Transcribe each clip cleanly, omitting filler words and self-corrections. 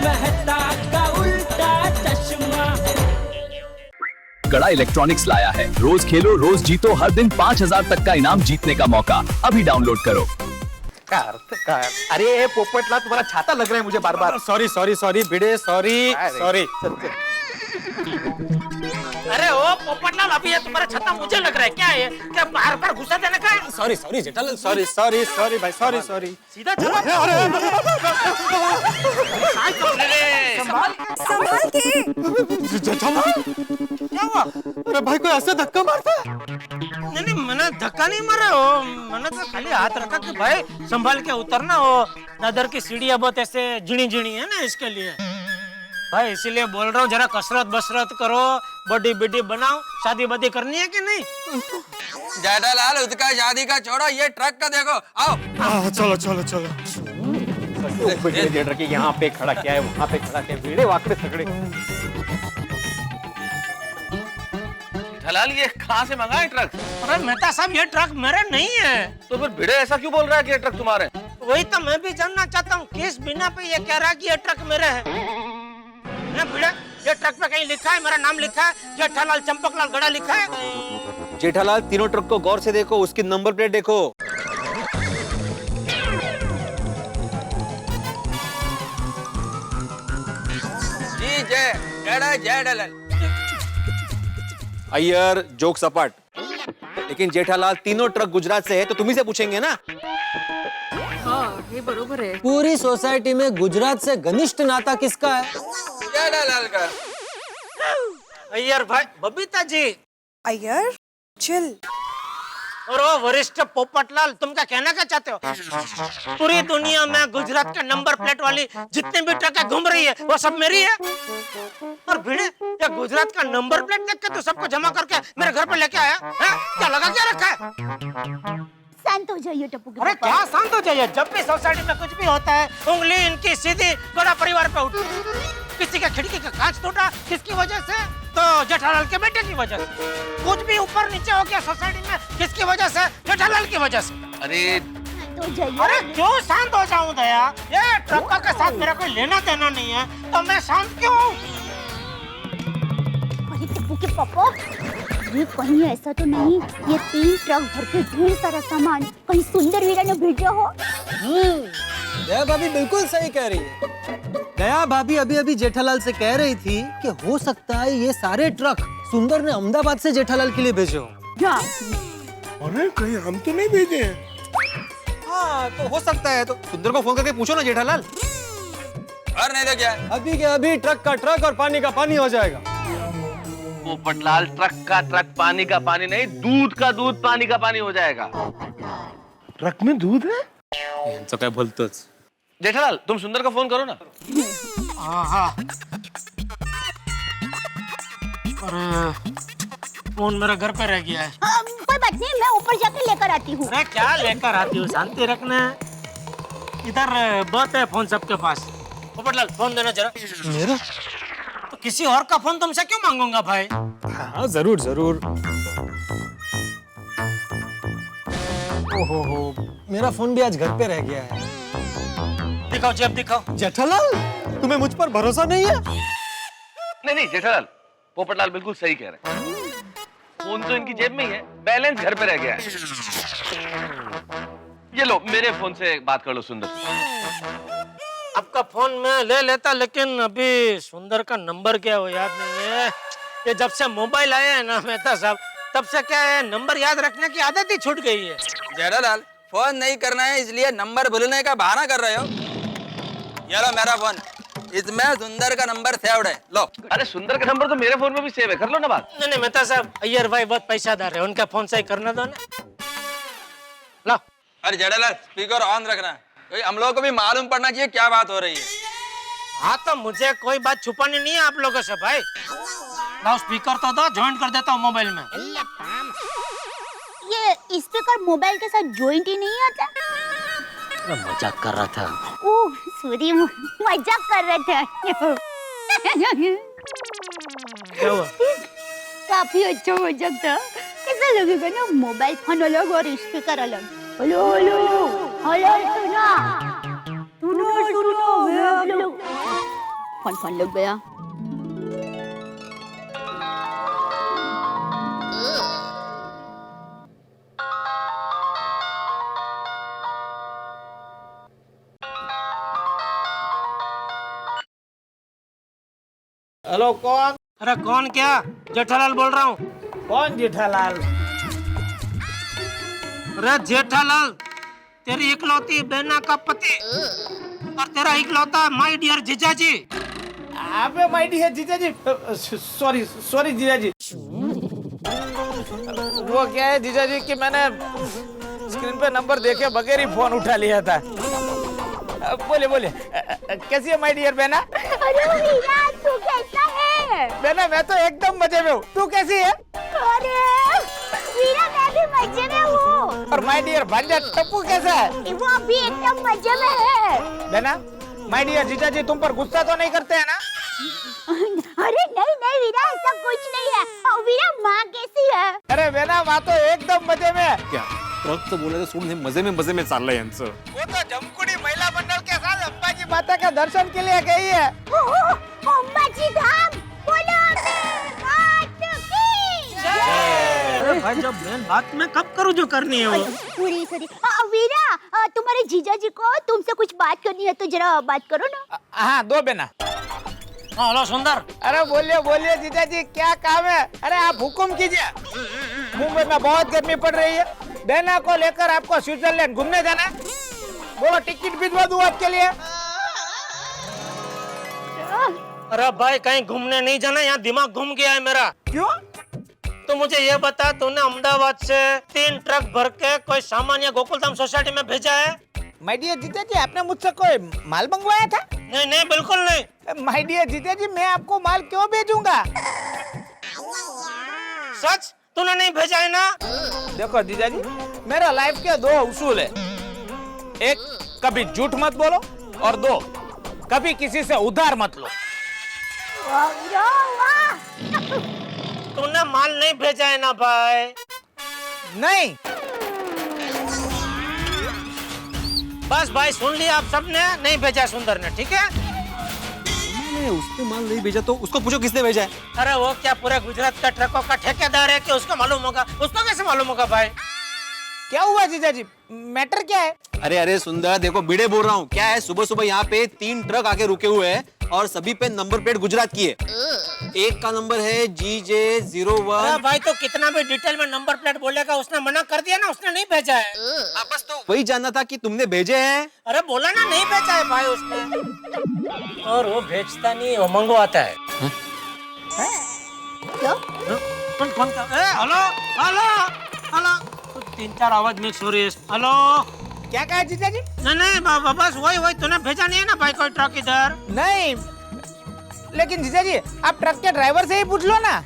मेहता का उल्टा चश्मा। गड़ा इलेक्ट्रॉनिक्स लाया है, रोज खेलो रोज जीतो, हर दिन 5,000 तक का इनाम जीतने का मौका। अभी डाउनलोड करो। अरे पोपटलाल तुम्हारा छाता लग रहा है मुझे बार बार। सॉरी सॉरी सॉरी भिड़े, सॉरी सॉरी। अरे ओ पोपटलाल, अभी ये तुम्हारा छत्ता मुझे लग रहा है, क्या है क्या बार बार घुसा देने का है? Sorry sorry Jethalal, sorry sorry sorry भाई, सॉरी सॉरी। सीधा चलो। संभाल के। जेठालाल क्या हुआ? अरे भाई कोई ऐसे धक्का मारता है? नहीं नहीं, मैंने धक्का नहीं मारा हो, मैंने तो खाली हाथ रखा कि भाई संभाल के उतरना हो। दादर की सीढ़ियाँ बहुत ऐसे झिणी झिणी है ना, इसके लिए भाई इसीलिए बोल रहा हूँ जरा कसरत बसरत करो, बॉडी बिडी बनाओ। शादी बदी करनी है कि नहीं? जेठालाल उसका शादी का छोड़ो, ये ट्रक का देखो, आओ। चलो चलो चलो। यहाँ पे खड़ा क्या है, वहाँ पे खड़ा क्या है, भिड़े वाकड़े तगड़े। जेठालाल ये कहाँ से मंगा है ट्रक? अरे मेहता साहब, ये ट्रक मेरे नहीं है। तो फिर भिड़े ऐसा क्यों बोल रहा है कि ये ट्रक तुम्हारे? वही तो मैं भी जानना चाहता हूँ, किस बिना पे ये कह रहा है कि ये ट्रक मेरा है? ना भिड़े, ये ट्रक पे कहीं लिखा है मेरा नाम लिखा है, जेठालाल चंपकलाल गड़ा लिखा है? जेठालाल तीनों ट्रक को गौर से देखो, उसकी नंबर प्लेट देखो। जी जय जेठालाल। अय्यर जोक सपाट, लेकिन जेठालाल तीनों ट्रक गुजरात से है तो तुम्ही से पूछेंगे ना। हाँ, ये बरोबर है। पूरी सोसाइटी में गुजरात से घनिष्ठ नाता किसका है? जेठालाल का। अय्यर भाई, बबीता जी अय्यर चिल। और वो वरिष्ठ पोपटलाल, तुम क्या कहना क्या चाहते हो? पूरी दुनिया में गुजरात के नंबर प्लेट वाली जितनी भी ट्रकें घूम रही है वो सब मेरी है। और भिड़े, ये गुजरात का नंबर प्लेट देख के तो सबको जमा करके मेरे घर पे लेके आया है? क्या लगा क्या रखा है? शांत हो जाइए टप्पू के अरे पापा। क्या शांत हो जाइए? जब भी सोसाइटी में कुछ भी होता है उंगली इनकी सीधी गड़ा परिवार पे उठ। किसी का खिड़की का कांच टूटा, किसकी वजह से? तो जेठालाल के बेटे की वजह से। कुछ भी ऊपर नीचे हो गया सोसाइटी में, किसकी वजह से? जेठालाल की वजह से। अरे शांत हो जाइए। अरे क्यों शांत हो जाऊं दया? ये ट्रकों के साथ मेरा कोई लेना देना नहीं है, तो मैं शांत क्यों हूँ? अरे टप्पू के पापा, ये कहीं ऐसा तो नहीं ये 3 ट्रक भर के ढेर सारा सामान कहीं सुंदर वीरा ने भेजा हो? दया भाभी बिल्कुल सही कह रही है। दया भाभी अभी अभी जेठालाल से कह रही थी कि हो सकता है ये सारे ट्रक सुंदर ने अहमदाबाद से जेठालाल के लिए भेजे हो। हाँ। अरे कहीं हम तो नहीं भेजे हैं। हाँ तो हो सकता है, तो सुंदर को फोन करके पूछो ना जेठालाल। और नहीं तो क्या? अभी के अभी ट्रक का ट्रक और पानी का पानी हो जाएगा। पोपटलाल ट्रक का ट्रक, पानी का पानी नहीं, दूध का दूध पानी का पानी हो जाएगा। ट्रक में दूध है? यांचं काय बोलतोच। जेठालाल तुम सुंदर को फोन करो ना। हाँ। अरे फोन मेरा घर पे रह गया है। कोई बात नहीं, मैं ऊपर जाके लेकर आती हूँ। अरे क्या लेकर आती हूँ, शांति रखना। इधर बहुत है फोन सबके पास। पोपटलाल फोन देना जरा। मेरा? तो किसी और का फोन तुमसे क्यों मांगूंगा भाई? हाँ जरूर जरूर। ओहो, मेरा फोन भी आज घर पे रह गया है। दिखाओ जेब दिखाओ। जेठालाल तुम्हें मुझ पर भरोसा नहीं है? नहीं जेठालाल, पोपटलाल बिल्कुल सही कह रहे हैं। फोन तो इनकी जेब में ही है, बैलेंस घर पे रह गया है। ये लो मेरे फोन से बात कर लो सुंदर। आपका फोन मैं ले लेता, लेकिन अभी सुंदर का नंबर क्या है वो याद नहीं है। ये जब से मोबाइल आया है ना मेहता साहब, तब से क्या है नंबर याद रखने की आदत ही छूट गई है। जेठालाल फोन नहीं करना है इसलिए नंबर भूलने का बहाना कर रहे हो। ये लो मेरा फोन, इसमें सुंदर का नंबर सेव्ड है, लो। अरे सुंदर का नंबर तो मेरे फोन में भी सेव है, कर लो ना बात। नहीं मेहता साहब, अय्यर भाई बहुत पैसादार है, उनका फोन सही करना दो ना। लो। अरे जेठालाल स्पीकर ऑन रखना, हम लोगों को भी मालूम पड़ना चाहिए क्या बात हो रही है। हाँ तो मुझे कोई बात छुपानी नहीं है आप लोगों से भाई। लाओ स्पीकर तो दो, ज्वाइन कर देता हूँ मोबाइल में। ये स्पीकर मोबाइल के साथ जॉइंट ही नहीं आता? मजाक कर रहा था। ओह सॉरी, मजाक कर रहे थे। क्या हुआ? काफी अच्छा मजाक था। कैसा लगेगा ना मोबाइल फोन अलग और स्पीकर अलग। हेलो हेलो हेलो सुना, सुनो सुनो फोन लग गया। हेलो कौन? अरे कौन क्या? जेठालाल बोल रहा हूँ। कौन जेठालाल? अरे जेठालाल, तेरी इकलौती बहना का पति और तेरा इकलौता माय डियर जीजाजी। आप माय डियर जीजाजी, सॉरी सॉरी जीजाजी। वो क्या है जीजाजी कि मैंने स्क्रीन पे नंबर देखे बगैर ही फोन उठा लिया था। बोले बोले, कैसी है माय डियर बहना? अरे वीरा, तू कैसा है? बहना मैं तो एकदम मजे में हूँ, तू कैसी है? अरे वीरा, मैं भी मजे में हूँ। और माय डियर भांजा टप्पू कैसा है? वो भी एकदम मजे में है। बहना, माय डियर जीजाजी तुम पर गुस्सा तो नहीं करते हैं ना? अरे नहीं नहीं वीरा, ऐसा कुछ नहीं है। और वीरा, माँ कैसी है? अरे बहना माँ तो एकदम मजे में है। क्या ट्रक तो बोले तो सुन मजे में चाल रहे हैं यांचं. वो तो जमकुड़ी महिला मंडल के साथ अंबाजी माता के दर्शन के लिए गई है। अंबाजी धाम, बोलो अरे भाई, जब मैं बात मैं कब करूँ जो करनी है वो? पूरी सॉरी। वीरा, तुम्हारे जीजा जी को तुमसे कुछ बात करनी है तो जरा बात करो ना। हाँ दो बहना। हेलो सुंदर। अरे बोलिए बोलिए जीजा जी, क्या काम है? अरे आप हुक्म कीजिए। मुंबई में बहुत गर्मी पड़ रही है, बहना को लेकर आपको स्विट्जरलैंड घूमने जाना है। बोलो टिकट भिजवा दूं आपके लिए। अरे भाई, कहीं घूमने नहीं जाना, यहाँ दिमाग घूम गया है मेरा। क्यों? तो मुझे ये बता, तूने अहमदाबाद से 3 ट्रक भर के कोई सामान या गोकुलधाम सोसाइटी में भेजा है? माय डियर जीजा जी, आपने मुझसे कोई माल मंगवाया था? नहीं नहीं, बिल्कुल नहीं। माय डियर जीजा जी, मैं आपको माल क्यों भेजूंगा? सच? तूने नहीं भेजा है ना? देखो जीजा जी, मेरा लाइफ के 2 उसूल है। एक, कभी झूठ मत बोलो, और 2, कभी किसी से उधार मत लो। तूने माल नहीं भेजा है ना भाई? नहीं। बस भाई, सुन लिया आप सबने, नहीं भेजा सुंदर ने, ठीक है? उसने माल नहीं भेजा तो उसको पूछो किसने भेजा है. अरे वो क्या पूरे गुजरात का ट्रकों का ठेकेदार है कि उसको मालूम होगा? उसको कैसे मालूम होगा भाई? क्या हुआ जीजा जी, मैटर क्या है? अरे सुंदर, देखो भिड़े बोल रहा हूँ. क्या है, सुबह सुबह यहाँ पे 3 ट्रक आके रुके हुए हैं और सभी पे नंबर प्लेट गुजरात की है. एक का नंबर है GJ01. अरे भाई, तो कितना भी डिटेल में नंबर प्लेट बोलेगा, उसने मना कर दिया ना, उसने नहीं भेजा है। बस तो वही जानना था कि तुमने भेजे हैं. अरे बोला ना, नहीं भेजा है भाई उसने। और वो भेजता नहीं, वो मंगवाता है। क्या? कौन था? हेलो हेलो हेलो, 3-4 आवाज मिक्स हो रही है। हेलो, क्या कहा जीजा जी? नहीं बस वही, तूने भेजा नहीं है ना भाई कोई ट्रक इधर? नहीं, लेकिन जीजा जी आप ट्रक के ड्राइवर से ही पूछ लो ना।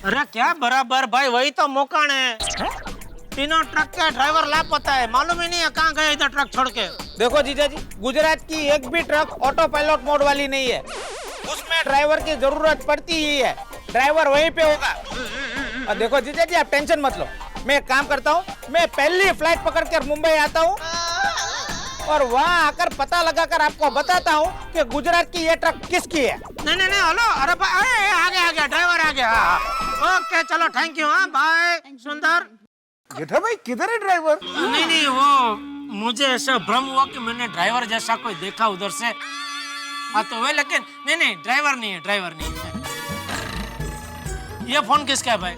अरे क्या बराबर भाई, वही तो मौकान है। तीनों ट्रक का ड्राइवर लापता है, मालूम ही नहीं है कहाँ गए इधर ट्रक छोड़ के। देखो जीजा जी, गुजरात की एक भी ट्रक ऑटो पायलट मोड वाली नहीं है, उसमें ड्राइवर की जरूरत पड़ती ही है। ड्राइवर वहीं पे होगा। और देखो जीजा जी, आप टेंशन मत लो, मैं एक काम करता हूँ, मैं पहली फ्लाइट पकड़कर मुंबई आता हूँ और वहाँ आकर पता लगाकर आपको बताता हूँ कि गुजरात की ये ट्रक किसकी है। नहीं, हेलो, अरे भाई, आ गया ड्राइवर आ गया। ओके चलो, थैंक यू। हाँ बाय सुंदर। जेठा भाई किधर है ड्राइवर? नहीं, वो मुझे ऐसा भ्रम हुआ कि मैंने ड्राइवर जैसा कोई देखा उधर से। हाँ तो वे, लेकिन नहीं, ड्राइवर नहीं है। ये फोन किसका है भाई?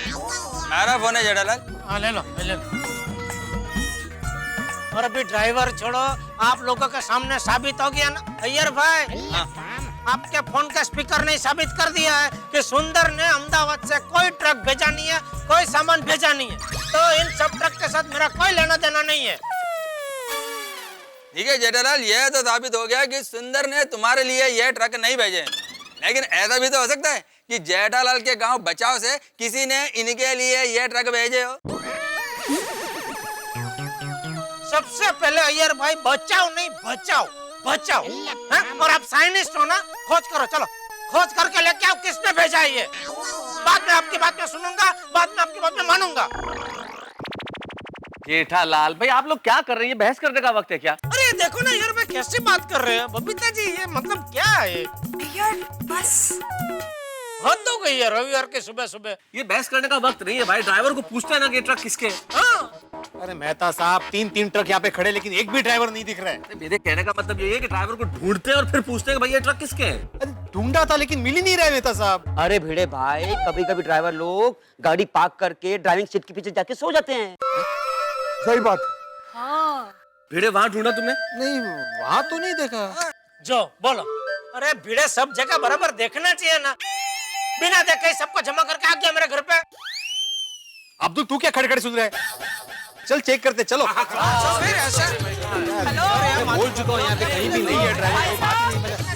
मेरा फोन है जेठालाल। हाँ ले लो। और अभी ड्राइवर छोड़ो, आप लोगों के सामने साबित हो गया ना अय्यर भाई। हाँ। आपके फोन का स्पीकर ने साबित कर दिया है कि सुंदर ने अहमदाबाद से कोई ट्रक भेजा नहीं है, कोई सामान भेजा नहीं है। तो इन सब ट्रक के साथ मेरा कोई लेना देना नहीं है। ठीक है जेठालाल, यह तो साबित हो गया कि सुंदर ने तुम्हारे लिए यह ट्रक नहीं भेजे। लेकिन ऐसा भी तो हो सकता है कि जेठालाल के गांव बचाव से किसी ने इनके लिए यह ट्रक भेजे हो। सबसे पहले अय्यर भाई, बचाओ नहीं, बचाओ। हाँ? और आप साइंटिस्ट हो ना, खोज करो, चलो खोज करके लेके आओ किसने भेजा है ये। बाद में आपकी बात में सुनूंगा, बाद में आपकी बात में मानूंगा। जेठालाल भाई, आप लोग क्या कर रहे हैं? बहस करने का वक्त है क्या? अरे देखो ना यार, मैं कैसी बात कर रहे हैं बबीता जी? ये मतलब क्या है? यार बस हद हो गई है रविवार के सुबह सुबह। ये बहस करने का वक्त नहीं है भाई, ड्राइवर को पूछते हैं ना कि ट्रक किसके है। हाँ। अरे मेहता साहब, तीन ट्रक यहाँ पे खड़े लेकिन एक भी ड्राइवर नहीं दिख रहा है। मेरे कहने का मतलब ये है कि ड्राइवर को ढूंढते हैं और फिर पूछते हैं कि भाई ये ट्रक किसके है। अरे ढूंढा था लेकिन मिल ही नहीं रहा मेहता साहब। अरे भिड़े भाई, कभी कभी ड्राइवर लोग गाड़ी पार्क करके ड्राइविंग सीट के पीछे जाके सो जाते हैं। सही बात। हाँ भिड़े वहां ढूंढा तुमने? नहीं, वहां तो नहीं देखा। जो बोलो। अरे भिड़े, सब जगह बराबर देखना चाहिए ना, बिना देखे सबको जमा करके आ गया मेरे घर पे। अब्दुल तू क्या खड़े खड़े सुन रहा है? चल चेक करते, चलो। हेलो बोल चुका हूँ यहाँ पे कहीं भी नहीं है ड्राइवर।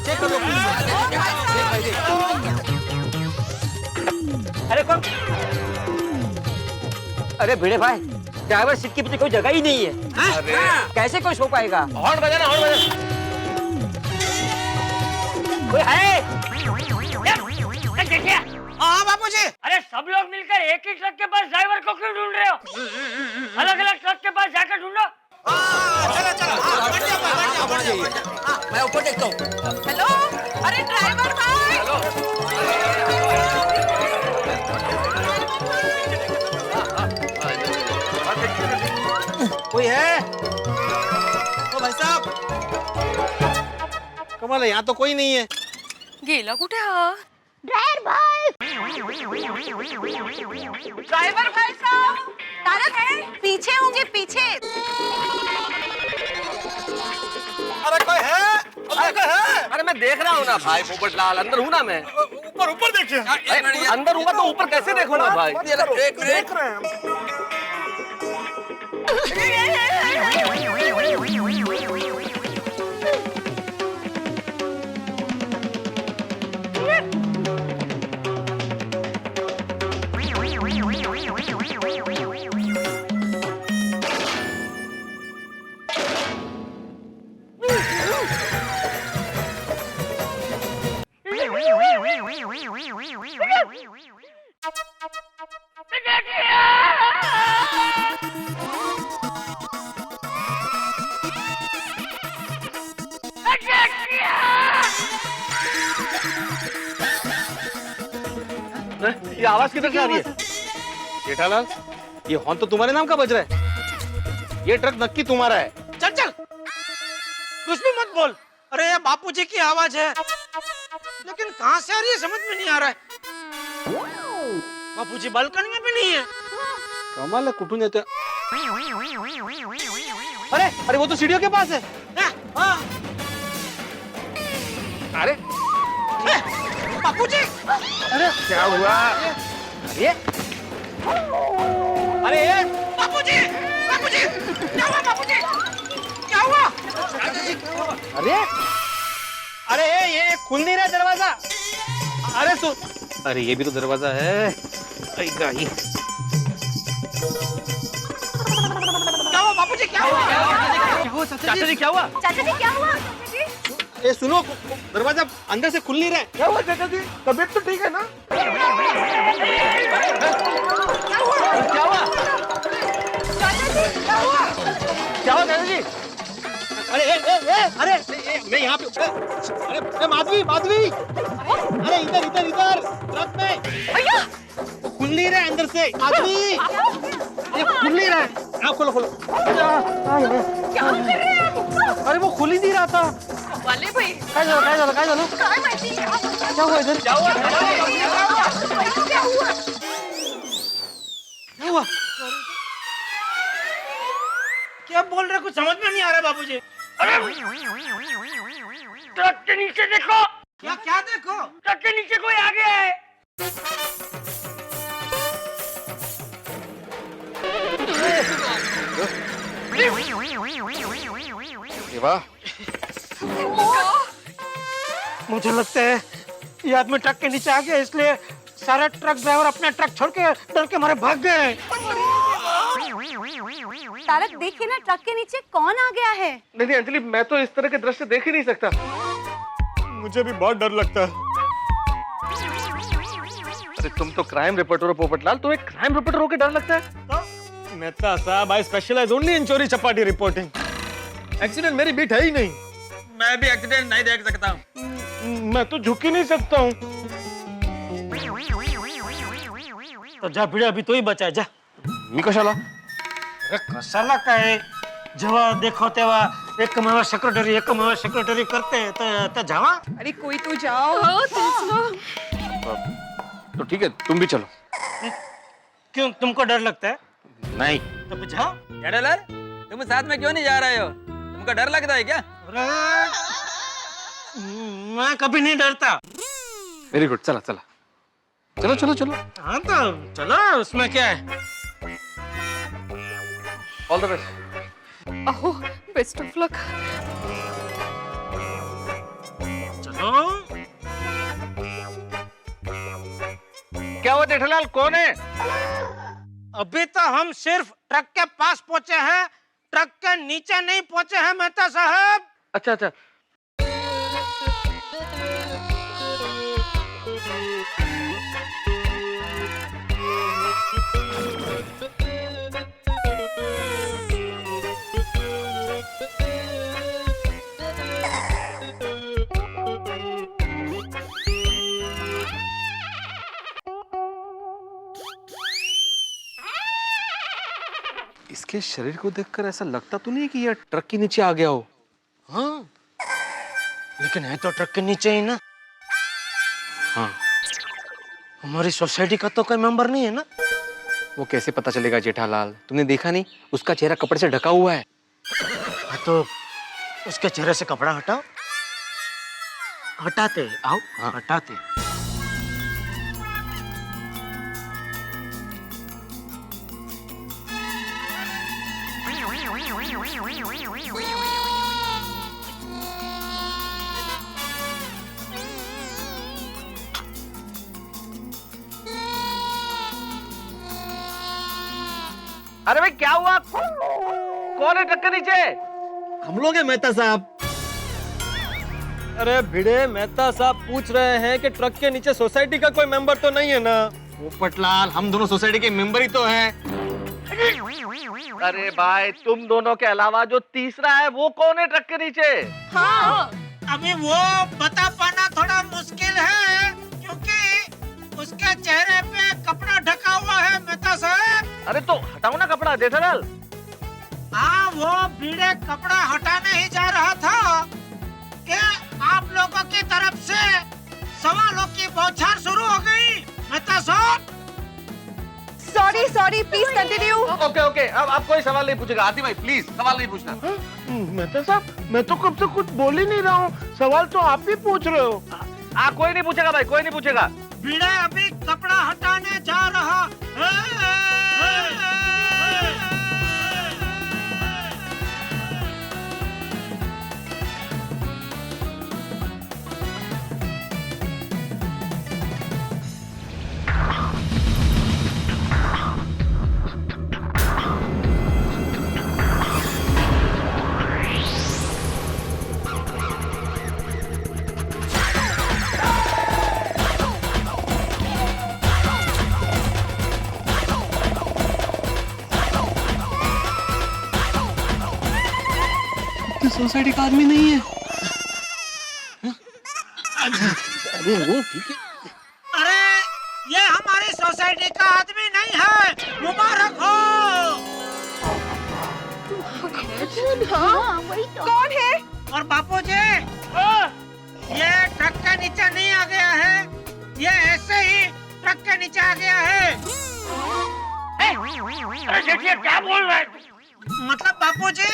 चेक कर लो अरे कौन? अरे भिड़े भाई, ड्राइवर सीट के पीछे कोई जगह ही नहीं है। अरे कैसे कोई सो पाएगा? हॉर्न बजाना, हॉर्न बजाना। कोई है? हाँ बापूजी। अरे सब लोग मिलकर एक ही ट्रक के पास ड्राइवर को क्यों ढूंढ रहे हो? अलग अलग ट्रक के पास जाकर ढूंढो। चलो चलो, बढ़ जाओ। मैं ऊपर देखता हूँ। हेलो, अरे ड्राइवर भाई। कोई है? ओ भाई साहब, कमाल है, यहाँ तो कोई नहीं है। गेला कुठे हा? ड्राइवर भाई, ड्राइवर भाई साहब, तारक है? पीछे होंगे, पीछे। अरे कोई है? अरे कोई है? अरे मैं देख रहा हूँ ना भाई पोपटलाल, अंदर हूँ ना मैं। ऊपर ऊपर देखिए। अंदर हूँ तो ऊपर कैसे देखूंगा भाई? देख रहे हैं। ये आवाज किधर से आ रही है? जेठालाल, ये हॉर्न तो तुम्हारे नाम का बज रहा है। ये ट्रक नक्की तुम्हारा है। चल चल, कुछ भी मत बोल। अरे ये बापूजी की आवाज है, लेकिन कहाँ से आ रही है समझ में नहीं आ रहा है। बापूजी बालकनी में भी नहीं है। कमाल है, कुटुन देते। अरे अरे वो तो सीढ़ियों के पास है। हाँ। अरे बापूजी, अरे क्या हुआ? अरे अरे बापूजी, बापूजी क्या हुआ? बापूजी क्या हुआ? अरे अरे ये खुल नहीं रहा दरवाजा। अरे सुन, अरे ये भी तो दरवाजा है। क्या हुआ बापूजी? क्या हुआ? चाचा जी क्या हुआ? चाचा जी क्या हुआ? ये सुनो, दरवाजा अंदर से खुल नहीं रहा है। क्या हुआ चाचा जी? तबीयत तो ठीक है ना? क्या हुआ? चाचा जी क्या हुआ? क्या हुआ चाचा जी? अरे मैं यहाँ पे। अरे माधवी, माधवी, अरे इधर इधर इधर ट्रक में। भैया खुल नहीं रहा है अंदर से। माधवी, ये खुल नहीं रहा है। आप खोलो खोलो। क्या कर रहे हैं आप? अरे वो खुल ही नहीं रहा था। वाले भाई, काय झालं? काय माहिती? क्या हुआ इधर? क्या हुआ? क्या हुआ? क्या हुआ? क्या बोल रहे, कुछ समझ में नहीं आ रहा बाबूजी। ट्रक के नीचे देखो। क्या क्या देखो? ट्रक के नीचे कोई आ गया है। मुझे लगता है ये आदमी ट्रक के नीचे आ गया, इसलिए सारे ट्रक ड्राइवर अपना ट्रक छोड़ के डर के मारे भाग गए। तारक देखिए ना, ट्रक के नीचे कौन आ गया है? नहीं अंजलि, मैं तो इस तरह के दृश्य देख ही नहीं सकता। मुझे भी बहुत डर लगता है। अरे तुम तो क्राइम रिपोर्टर हो पोपटलाल, तुम्हें क्राइम रिपोर्टर होकर डर लगता है? मेहता साहब, आई स्पेशलाइज ओनली इन चोरी चपाटी रिपोर्टिंग। एक्सीडेंट मेरी बीट है ही नहीं। मैं भी एक्सीडेंट नहीं देख सकता हूँ। मैं तो झुक ही नहीं सकता हूँ। तो जा भिड़े, अभी तो ही बचा है, जा। मी कशाला? अरे कशाला काय, जेव्हा देखो तेव्हा एक सेक्रेटरी करते तर जावा। अरे कोई तो जाओ। हो तेच ना। तो ठीक है, तुम भी चलो। क्यों, तुमको डर लगता है? नहीं। तो फिर जाओ। जेठालाल, तुम साथ में क्यों नहीं जा रहे हो? तुमको डर लगता है क्या? अरे मैं कभी नहीं डरता। वेरी गुड, चला चला, चलो चलो चलो। हाँ तो चलो, उसमें क्या है। All the best. Oh, best of luck. चलो। क्या हुआ जेठालाल, कौन है? अभी तो हम सिर्फ ट्रक के पास पहुंचे हैं, ट्रक के नीचे नहीं पहुंचे हैं मेहता साहब। अच्छा अच्छा। इसके शरीर को देखकर ऐसा लगता तो नहीं कि यह ट्रक के नीचे आ गया हो। हाँ, लेकिन है तो ट्रक के नीचे ही ना। हाँ। हमारी सोसाइटी का तो कोई मेंबर नहीं है ना। वो कैसे पता चलेगा जेठालाल? तुमने देखा नहीं, उसका चेहरा कपड़े से ढका हुआ है। हाँ तो उसके चेहरे से कपड़ा हटाओ। हटाते आओ। हाँ। हटाते। अरे भाई क्या हुआ? कौन है ट्रक के नीचे? हम लोग हैं मेहता साहब। अरे भिड़े, मेहता साहब पूछ रहे हैं कि ट्रक के नीचे सोसाइटी का कोई मेंबर तो नहीं है ना? पोपटलाल, हम दोनों सोसाइटी के मेंबर ही तो हैं। अरे भाई, तुम दोनों के अलावा जो तीसरा है वो कौन है ट्रक के नीचे? हाँ, अभी वो बता पाना थोड़ा मुश्किल है, क्योंकि उसके चेहरे पे कपड़ा ढका हुआ है मेहता साहब। अरे तो हटाओ ना कपड़ा जेठालाल। हाँ, वो भीड़े कपड़ा हटाने ही जा रहा था कि आप लोगों की तरफ से सवालों की बौछार शुरू हो गई। मेहता साहब, sorry, please continue. Okay okay, अब आप कोई सवाल नहीं पूछेगा। आती भाई प्लीज सवाल नहीं पूछना। मेहता साहब, मैं तो कब से कुछ बोल ही नहीं रहा हूँ, सवाल तो आप ही पूछ रहे हो। कोई नहीं पूछेगा भाई, कोई नहीं पूछेगा। भीड़े अभी कपड़ा हटाने जा रहा है। सोसाइटी का आदमी नहीं है। अरे वो ठीक है। अरे ये हमारी सोसाइटी का आदमी नहीं है। मुबारक हो। हाँ, वही तो। कौन है? और बापूजी, ये ट्रक के नीचे नहीं आ गया है, ये ऐसे ही ट्रक के नीचे आ गया है। देखिए क्या बोल रहे हैं? मतलब बापूजी,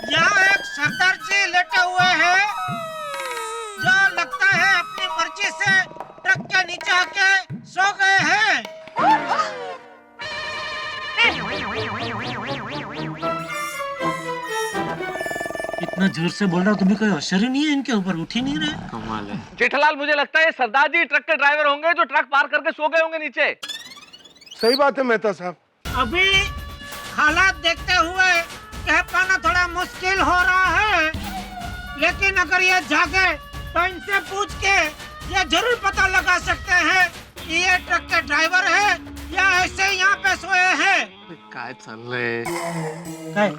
यहाँ एक सरदार जी लेटे हुए हैं, जो लगता है अपनी मर्जी से ट्रक के नीचे आके सो गए हैं। इतना जोर से बोल रहा हूँ, तुम्हें कोई असर ही नहीं है इनके ऊपर, उठ ही नहीं रहे। कमाल है। जेठालाल, मुझे लगता है ये सरदार जी ट्रक के ड्राइवर होंगे जो ट्रक पार करके सो गए होंगे नीचे। सही बात है मेहता साहब। अभी हालात देखते हुए कह पाना थोड़ा मुश्किल हो रहा है, लेकिन अगर ये जागे तो इनसे पूछ के ये जरूर पता लगा सकते हैं कि ये ट्रक के ड्राइवर है या ऐसे यहाँ पे सोए हैं। काय चाललंय काय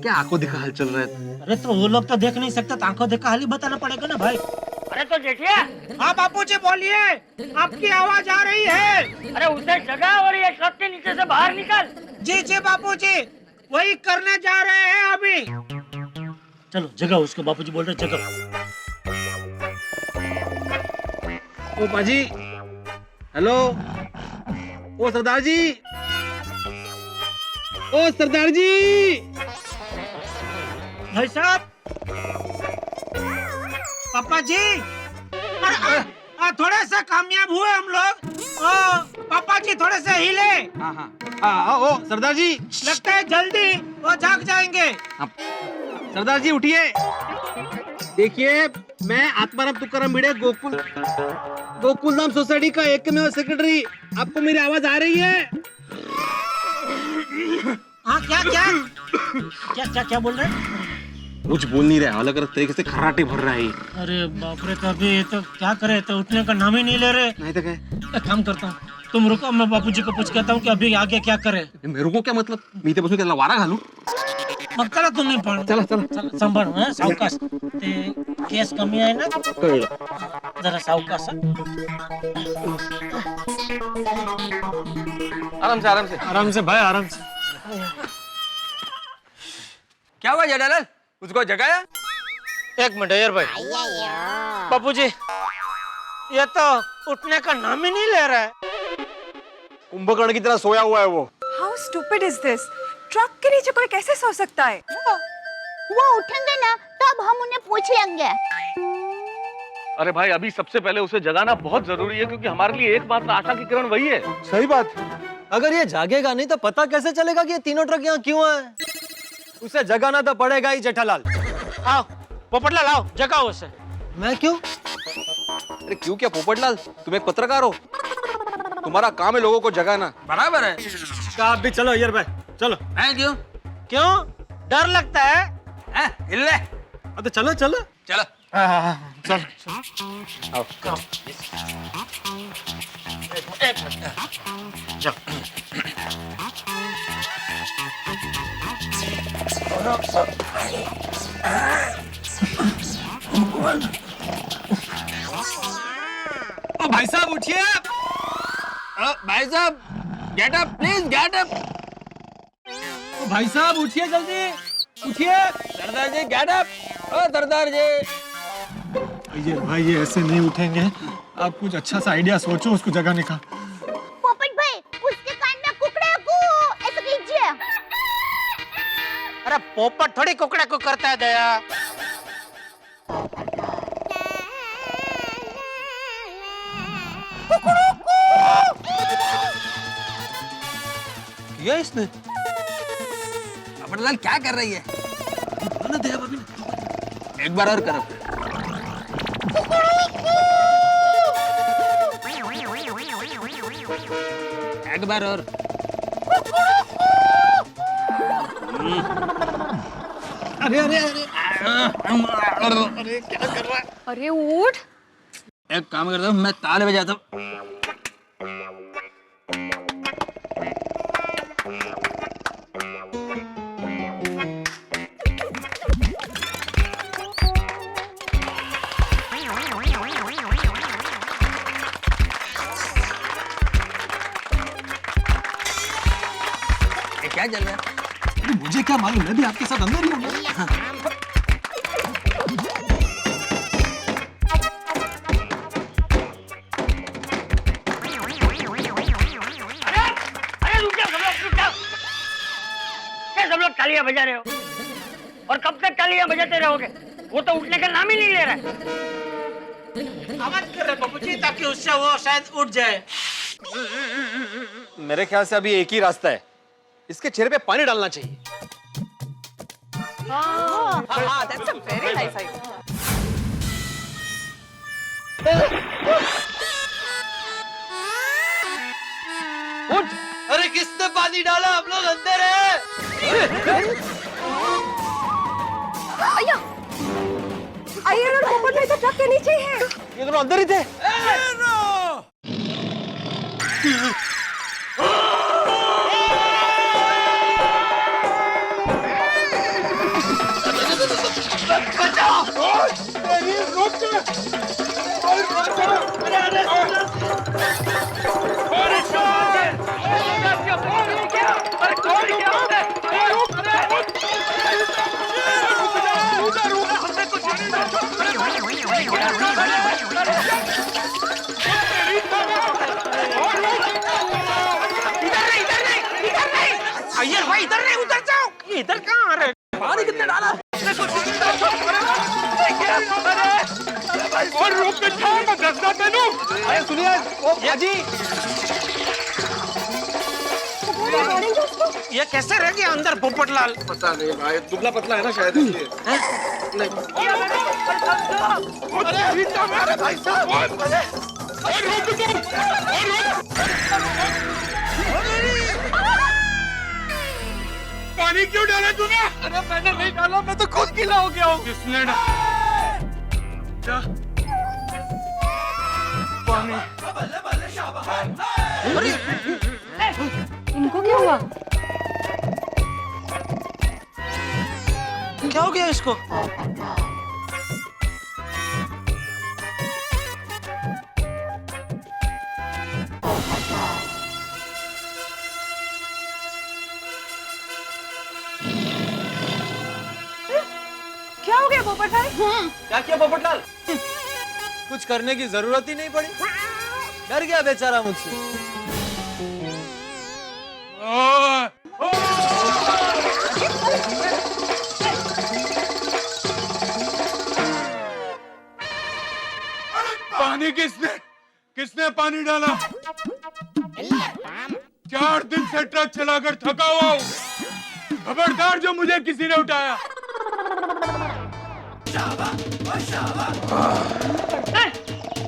क्या आंखों दिखा हाल चल रहा है अरे तो वो लोग तो देख नहीं सकते तो आंखों देखा हाल ही बताना पड़ेगा ना भाई। अरे तो जेठिया, हाँ बापूजी बोलिए, आपकी आवाज आ रही है। अरे उसे जगा और ये ट्रक के नीचे से बाहर निकाल। जी जी बापूजी, वही करने जा रहे हैं अभी। चलो जगह उसको, बापूजी बोल रहे जगह। ओ पाजी, हेलो, ओ सरदार जी, ओ सरदार जी। भाई साहब, पापा जी, थोड़े से कामयाब हुए हम लोग। पापा जी थोड़े से हिले। हाँ ओ सरदार जी, लगता है जल्दी वो जाग जाएंगे। सरदार जी उठिए। देखिए, मैं आत्माराम तुकाराम भिड़े गोकुल धाम सोसाइटी का एकमेव सेक्रेटरी, आपको मेरी आवाज आ रही है? हाँ क्या क्या क्या क्या क्या बोल रहे हैं? कुछ बोल नहीं रहा, अलग अलग तरीके से खर्राटे भर रहा है। अरे बाप रे, तो अभी तो क्या करे, तो उठने का नाम ही नहीं ले रहे। नहीं तो क्या? एक काम करता हूँ, तुम रुको, मैं बापूजी को पूछ कहता हूँ कि अभी आगे क्या करे। मेरे को क्या मतलब, मी ते बसून त्याला वारा घालू? मग चला तुम्ही पण, चला चला चला सांभाळून, हं, सावकाश. ते केस कमी आहे ना, जरा सावकाश. आराम से आराम से। आराम से भाई, आराम से। क्या हुआ जेठालाल, उसको जगाया? एक मिनट यार भाई, बापूजी ये तो उठने का नाम ही नहीं ले रहा है। कुंभकर्ण की तरह सोया हुआ है वो। How stupid is this? Truck के नीचे कोई कैसे सो सकता है? वो उठेंगे ना तब हम उन्हें पूछ लेंगे। अरे भाई, अभी सबसे पहले उसे जगाना बहुत जरूरी है, क्योंकि हमारे लिए एकमात्र आशा की किरण वही है। सही बात। अगर ये जागेगा नहीं तो पता कैसे चलेगा कि ये तीनों ट्रक यहाँ क्यों आए? उसे जगाना तो पड़ेगा ही जेठालाल। आओ पोपटलाल, आओ जगाओ उसे। मैं क्यों? अरे क्यों क्या पोपटलाल, तुम एक पत्रकार हो, तुम्हारा काम है लोगों को जगाना। बराबर है। आप भी चलो यार भाई, चलो। हैं क्यों? क्यों डर लगता है? हिल ले। तो चलो चलो चलो। चल। आओ। ओ भाई साहब उठिए। भाई साहब get up please, get up. भाई साहब उठिए, जल्दी उठिए। सरदार जी गेट अप। ओ सरदार जी। ये भाई, ये ऐसे नहीं उठेंगे। आप कुछ अच्छा सा आइडिया सोचो उसको जगाने का। पोपट भाई, उसके कान में कुकड़े को ऐसे कीजिए। अरे पोपट थोड़ी कुकड़े को करता है दया। किया इसने? पोपटलाल क्या कर रही है? एक बार और करो। एक बार और। अरे अरे अरे अरे क्या कर रहा है? अरे उठ। एक काम करता हूँ, मैं ताले बजाता हूँ। क्या चल रहा है? मुझे क्या मालूम, मैं भी आपके साथ अंदर ही हूँ। सब लोग तालियां बजा रहे हो और कब तक तालियां बजाते रहोगे? वो तो उठने का नाम ही नहीं ले रहा है। आवाज कर रहे बापूजी, ताकि उससे वो शायद उठ जाए। मेरे ख्याल से अभी एक ही रास्ता है, इसके चेहरे पे पानी डालना चाहिए। हाँ, that's a very nice idea. उठ। अरे किसने पानी डाला? हम लोग अंदर है। अय्या, अय्यर और पोपट भाई तो ट्रक के नीचे ही हैं। ये दोनों अंदर ही थे। ये इधर कहाँ आ रहे? पानी कितने डाला? और रोक के छाओ मैं दस्ता दे दूं। अरे सुनिए, ओ भाजी, ये कैसे रह गया अंदर पोपटलाल? पता नहीं भाई, दुबला पतला है ना शायद इसलिए। अरे भाई साहब, और रोक दो, और रोक। पानी क्यों डाला तूने? अरे मैंने नहीं डाला, मैं तो खुद गीला हो गया हूँ। किसने क्या? पानी। इनको क्या हुआ? क्या हो गया इसको? क्या हो गया पोपट भाई? क्या किया पोपटलाल? कुछ करने की जरूरत ही नहीं पड़ी, डर गया बेचारा मुझसे। पानी किसने पानी डाला? 4 दिन से ट्रक चलाकर थका हुआ हूँ। खबरदार जो मुझे किसी ने उठाया।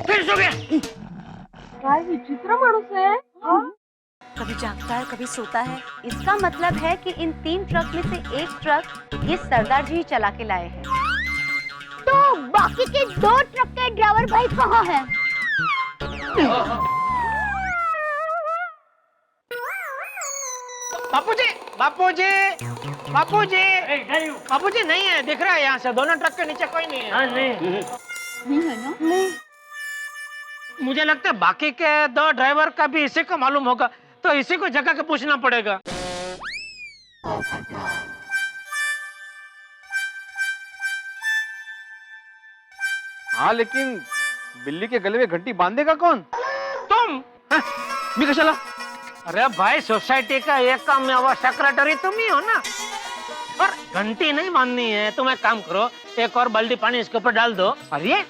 फिर सो गया। विचित्र मानुस है। कभी जागता है कभी सोता है। इसका मतलब है कि इन 3 ट्रक में से एक ट्रक ये सरदार जी ही चला के लाए हैं। तो बाकी के 2 ट्रक के ड्राइवर भाई कहाँ हैं? बापूजी, बापूजी, बापूजी, बापूजी नहीं है, दिख रहा है यहाँ से। दोनों ट्रक के नीचे कोई नहीं है। हाँ नहीं। नहीं है ना? नहीं। मुझे लगता है बाकी के 2 ड्राइवर का भी इसी को मालूम होगा, तो इसी को जगह के पूछना पड़ेगा। हाँ लेकिन बिल्ली के गले में घंटी बांधेगा कौन? तुम? मी कशाला? अरे भाई, सोसाइटी का एक काम में वो सेक्रेटरी तुम ही हो ना। और घंटी नहीं बांधनी है, तुम एक काम करो, एक और बाल्टी पानी इसके ऊपर डाल दो। अरे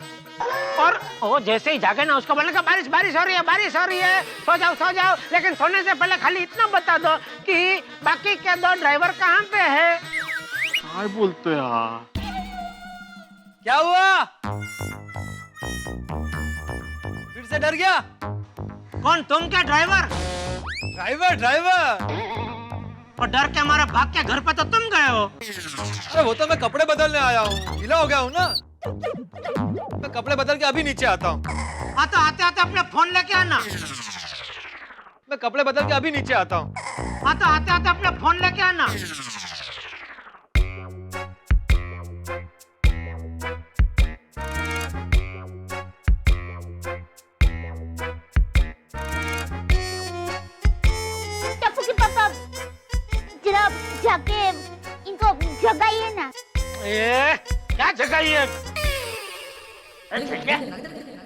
और वो जैसे ही जागे ना, उसको बोलने का बारिश बारिश हो रही है, बारिश हो रही है, सो जाओ सो जाओ। लेकिन सोने से पहले खाली इतना बता दो कि बाकी के 2 ड्राइवर कहाँ पे है। क्या बोलते यार? क्या हुआ? फिर से डर गया? कौन, तुम क्या ड्राइवर? ड्राइवर। और डर के हमारे भाग के घर पे तो तुम गए हो। अरे वो तो मैं कपड़े बदलने आया हूँ, गीला हो गया हूँ ना। मैं कपड़े बदल के अभी नीचे आता हूँ। हाँ तो आते आते अपने फोन लेके आना। मैं कपड़े बदल के अभी नीचे आता हूँ। हाँ तो आते आते अपने फोन लेके आना। टप्पू के पापा जरा जाके इनको जगाइए ना। ये क्या जगह ये? क्या?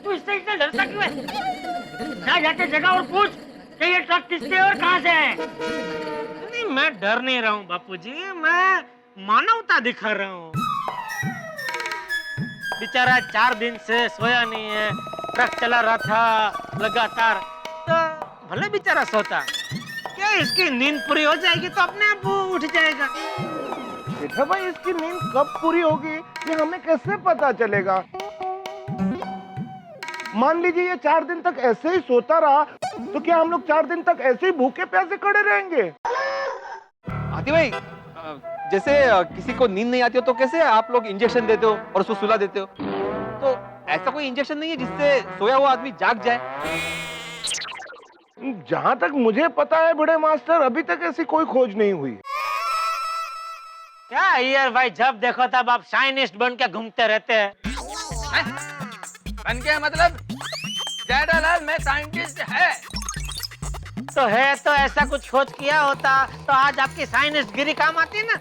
तू इससे इतना डरता क्यों है? जा जाके जगह और पूछ कि ये ट्रक किसके और कहाँ से है? नहीं, मैं डर नहीं रहा हूँ बापूजी, मैं मानवता दिखा रहा हूँ। बेचारा 4 दिन से सोया नहीं है, ट्रक चला रहा था लगातार, तो भले बेचारा सोता, क्या इसकी नींद पूरी हो जाएगी तो अपने आप वो उठ जाएगा। बेटा भाई, इसकी नींद कब पूरी होगी ये हमें कैसे पता चलेगा? मान लीजिए ये 4 दिन तक ऐसे ही सोता रहा, तो क्या हम लोग 4 दिन तक ऐसे ही भूखे प्यासे खड़े रहेंगे? आती भाई, जैसे किसी को नींद नहीं आती हो तो कैसे आप लोग इंजेक्शन देते हो और उसको सुला देते हो, तो ऐसा कोई इंजेक्शन नहीं है जिससे सोया हुआ आदमी जाग जाए? जहाँ तक मुझे पता है बड़े मास्टर, अभी तक ऐसी कोई खोज नहीं हुई। क्या यार भाई, जब देखो तब आप साइंटिस्ट बन के घूमते रहते हैं। बन के मतलब? जेठालाल मैं साइंटिस्ट है तो ऐसा कुछ खोज किया होता तो आज आपकी साइंटिस्ट गिरी काम आती ना।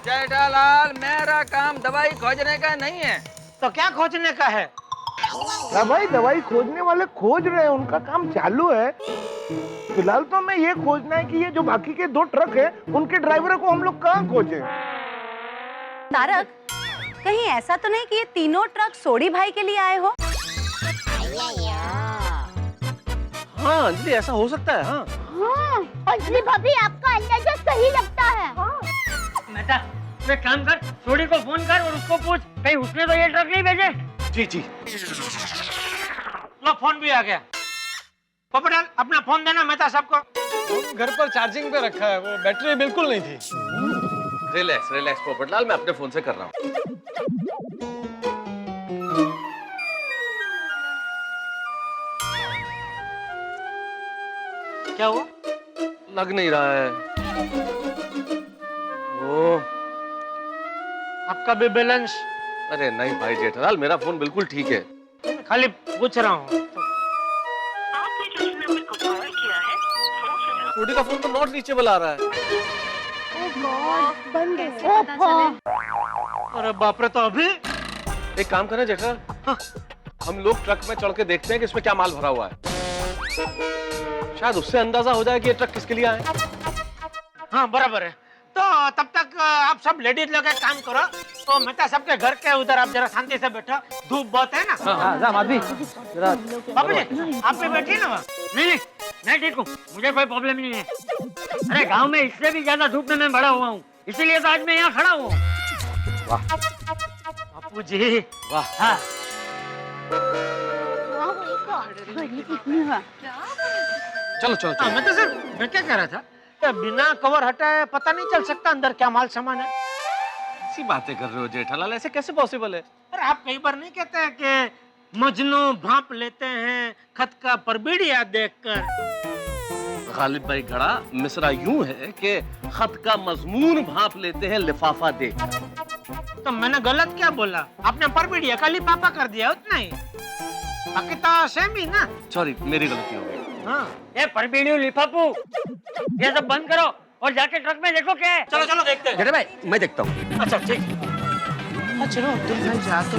जेठालाल मेरा काम दवाई खोजने का नहीं है। तो क्या खोजने का है? क्या भाई, दवाई खोजने वाले खोज रहे हैं, उनका काम चालू है। फिलहाल तो हमें ये खोजना है कि ये जो बाकी के 2 ट्रक हैं, उनके ड्राइवरों को हम लोग कहाँ खोजें? तारक, कहीं ऐसा तो नहीं कि ये तीनों ट्रक सोडी भाई के लिए आए हो? हाँ अंजलि, ऐसा हो सकता है। हाँ हाँ, अंजलि भाभी आपका अंदाजा सही लगता है। मेहता, तू एक काम कर, सोडी को फोन कर और उसको पूछ कहीं उसने तो ये ट्रक नहीं भेजे। जी जी। लो फोन भी आ गया। पोपटलाल अपना फोन देना मेहता साहब को। घर पर चार्जिंग पे रखा है, वो बैटरी बिल्कुल नहीं थी। रिलैक्स रिलैक्स पोपटलाल, मैं अपने फोन से कर रहा हूँ। क्या हुआ? लग नहीं रहा है। ओ, आपका भी बैलेंस? अरे नहीं भाई जेठालाल, मेरा फोन बिल्कुल ठीक है। खाली पूछ रहा हूँ। छोटी का फोन तो नॉट रीचेबल आ रहा है। बंद अरे बाप रे, तो अभी एक काम करें जेठालाल, हाँ, हम लोग ट्रक में चढ़ के देखते हैं कि इसमें क्या माल भरा हुआ है। शायद उससे अंदाजा हो जाए कि ये ट्रक किसके लिए आए। हाँ बराबर है। तो तब तक आप सब लेडीज लोग एक काम करो, तो मेहता साहब के घर के उधर आप जरा शांति से बैठो, धूप बहुत है ना। बाबू जी आप भी बैठिए ना वहाँ। नहीं, मैं ठीक हूँ, मुझे कोई प्रॉब्लम नहीं है। अरे गांव में इससे भी ज्यादा धूप में मैं बड़ा हुआ हूँ, इसीलिए तो आज मैं यहाँ खड़ा हूँ। बापू जी वाह। हाँ। चलो चलो हाँ, मैं तो सर मैं क्या कह रहा था कि बिना कवर हटाए पता नहीं चल सकता अंदर क्या माल सामान है। ऐसी बातें कर रहे हो जेठालाल, ऐसे कैसे पॉसिबल है? अरे आप कई बार नहीं कहते हैं कि मजनू भांप लेते हैं खत का परबिड़िया देखकर। गालिब भाई घड़ा, मिसरा यूं है कि खत का मजमून भांप लेते हैं लिफाफा देखकर। तो मैंने गलत क्या बोला? आपने परबिड़िया का लिफाफा कर दिया, उतना ही। बाकी तो सेम ही ना। सॉरी, मेरी गलती हो गई। हाँ, ये परबीड़ियों लिफाफू, ये सब बंद करो और जाके ट्रक में देखो क्या है। चलो चलो देखते हैं। जेठा भाई मैं देखता हूँ। अच्छा ठीक। चलो अब्दुल भाई जा तो।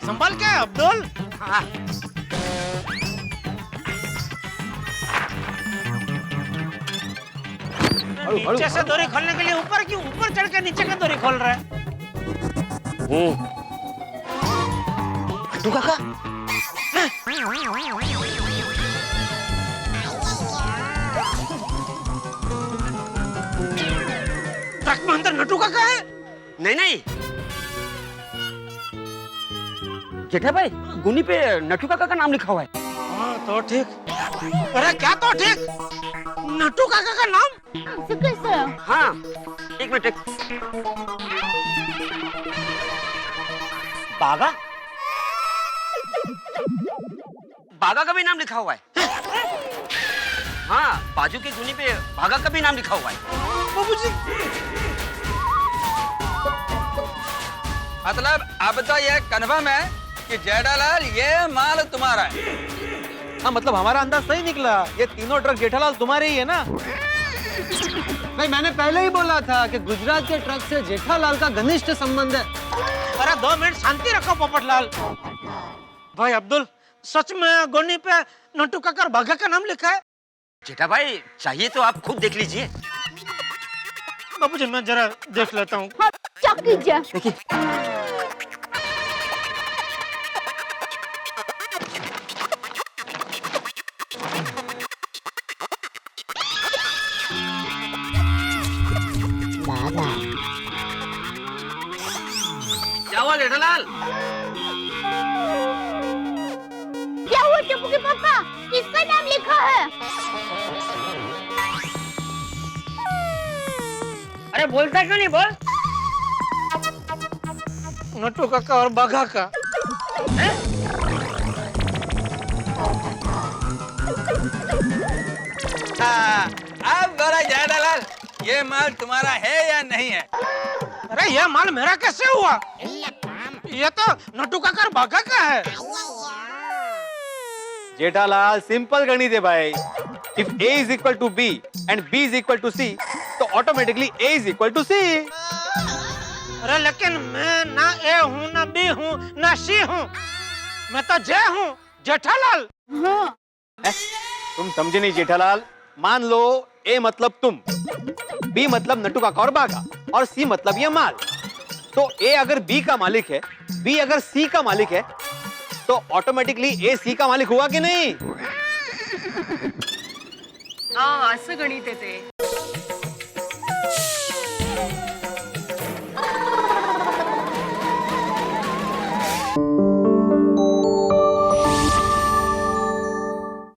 संभाल क्या है अब्दुल? हाँ। नीचे से डोरी खोलने के लिए ऊपर क्यों? ऊपर चढ़ के नीचे का डोरी खोल रहा है। तू काका ट्रक में अंदर नटू काका है? नहीं नहीं जेठा भाई, गुनी पे नटू काका का नाम लिखा हुआ है। हाँ तो ठीक। अरे क्या तो ठीक? नटू काका का नाम? कैसे? हाँ एक मिनट। बागा बागा का भी नाम लिखा हुआ है। हाँ, बाजू की गुनी पे बागा का भी नाम लिखा हुआ है। बाबूजी मतलब अब तो ये कन्फर्म है कि जेठालाल ये माल तुम्हारा है। हाँ मतलब हमारा अंदाज सही निकला, ये तीनों ट्रक जेठालाल तुम्हारे ही है ना। भाई मैंने पहले ही बोला था कि गुजरात के ट्रक से जेठालाल का घनिष्ठ संबंध है। अरे 2 मिनट शांति रखो पोपटलाल। भाई अब्दुल, सच में गोनी पे नटू काका बागा का नाम लिखा है? जेठा भाई चाहिए तो आप खुद देख लीजिए। बाबूजी मैं जरा देख लेता हूँ। हाँ, चेक कीजिए। देखिए क्या हुआ जेठालाल? क्या हुआ टप्पू के पापा? किसका नाम लिखा है? अरे बोलता क्यों नहीं? बोल। नटू काका और बागा का। हाँ, अब बोला जेठालाल ये माल तुम्हारा है या नहीं है? अरे ये माल मेरा कैसे हुआ? ये तो नटू काका और बागा का है। जेठालाल सिंपल गणित है भाई। If A is equal to B and B is equal to C, तो automatically A is equal to C। अरे लेकिन मैं ना ए हूँ ना बी हूँ ना सी हूँ, मैं तो जे हूँ, जेठालाल। तुम समझे नहीं जेठालाल। मान लो A मतलब तुम, B मतलब नट्टू काका और बागा, और C मतलब ये माल। तो A अगर B का मालिक है, B अगर C का मालिक है, तो ऑटोमेटिकली A C का मालिक हुआ कि नहीं? असं गणित आहे ते.